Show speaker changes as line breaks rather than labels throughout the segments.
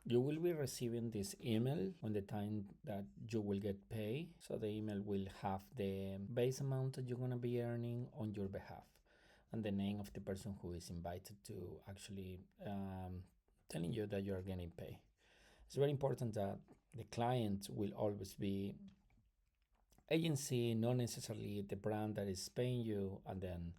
You will be receiving this email when the time that you will get paid. So the email will have the base amount that you're gonna be earning on your behalf, and the name of the person who is invited to actually telling you that you are getting paid. It's very important that the client will always be agency, not necessarily the brand that is paying you, and then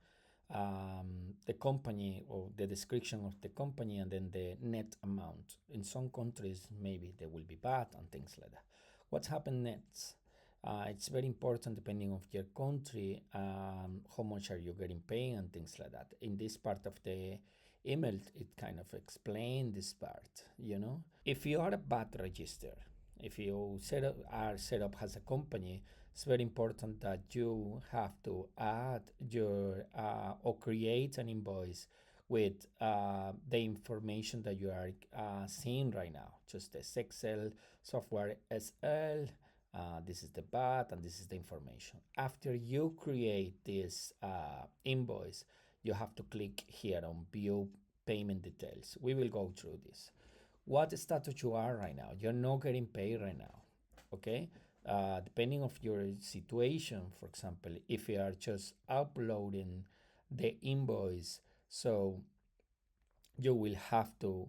the company or the description of the company, and then the net amount. In some countries, maybe they will be bad and things like that. What's happened next? It's very important depending of your country, how much are you getting paid and things like that. In this part of the email, it kind of explain this part, you know. If you are a bad register, if you are set up as a company, it's very important that you have to add your or create an invoice with the information that you are seeing right now, just the Zexel Software SL. This is the BAT and this is the information. After you create this invoice, you have to click here on View Payment Details. We will go through this. What status you are right now? You're not getting paid right now, okay? Depending of your situation, for example, if you are just uploading the invoice, so you will have to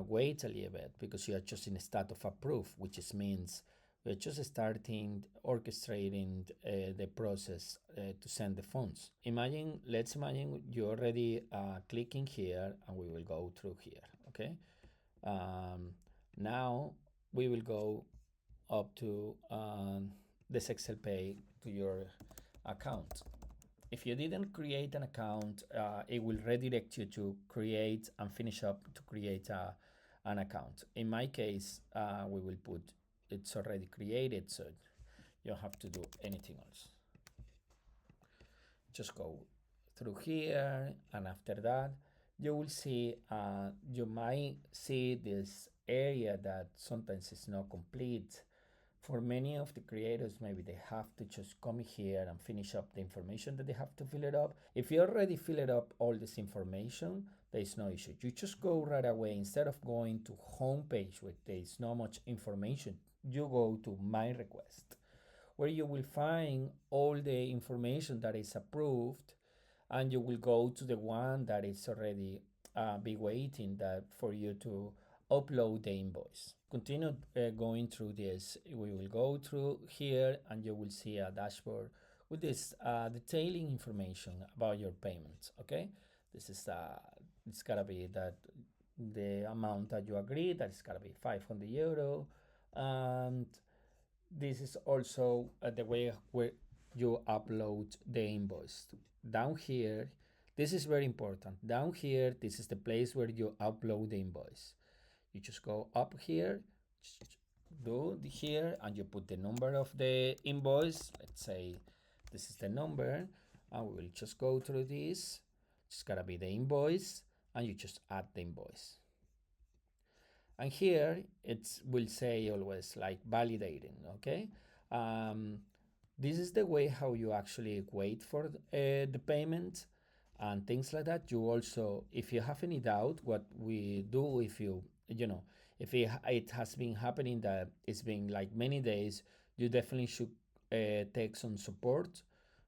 wait a little bit because you are just in a state of approve, which means we're just starting orchestrating the process to send the funds. Let's imagine you already clicking here, and we will go through here, okay? Now we will go up to the Zexel Pay to your account. If you didn't create an account, it will redirect you to create and finish up to create an account. In my case, we will put it's already created, so you don't have to do anything else. Just go through here, and after that, you will see, you might see this area that sometimes is not complete. For many of the creators, maybe they have to just come here and finish up the information that they have to fill it up. If you already fill it up all this information, there is no issue. You just go right away. Instead of going to home page where there is not much information, you go to My Request, where you will find all the information that is approved, and you will go to the one that is already be waiting that for you to upload the invoice. Continue going through this. We will go through here, and you will see a dashboard with this detailing information about your payments. Okay, this is it's gotta be that the amount that you agree, that is gotta be €500, and this is also the way where you upload the invoice. Down here, this is very important. Down here, this is the place where you upload the invoice. You just go up here, do here, and you put the number of the invoice. Let's say this is the number, and we will just go through this. It's gotta be the invoice, and you just add the invoice. And here it will say always like validating, okay? This is the way how you actually wait for the payment and things like that. You also, if you have any doubt, what we do, if if it has been happening that it's been like many days, you definitely should take some support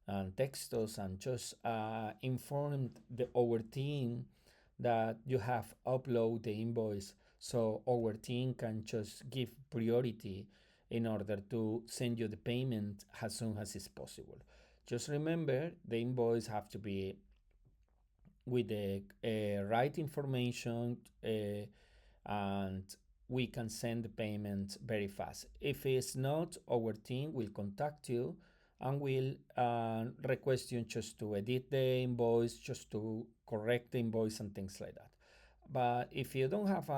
and text us and just inform our team that you have upload the invoice, so our team can just give priority in order to send you the payment as soon as is possible. Just remember, the invoice have to be with the right information, and we can send the payment very fast. If it's not, our team will contact you and will request you just to edit the invoice, just to correct the invoice and things like that. But if you don't have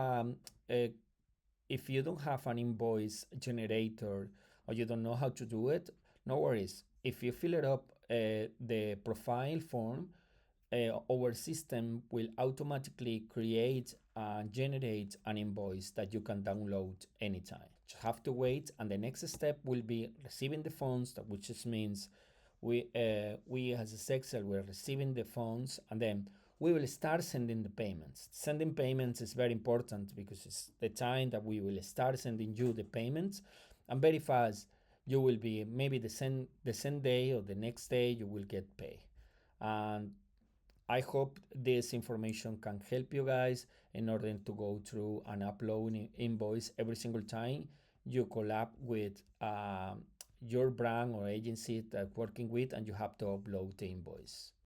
an invoice generator, or you don't know how to do it, no worries. If you fill it up the profile form, our system will automatically create and generate an invoice that you can download anytime. You have to wait, and the next step will be receiving the funds, which just means we as a Zexel, we're receiving the funds, and then we will start sending the payments. Sending payments is very important because it's the time that we will start sending you the payments, and very fast you will be maybe the same day or the next day you will get paid. And I hope this information can help you guys in order to go through and upload invoice every single time you collab with your brand or agency that working with, and you have to upload the invoice.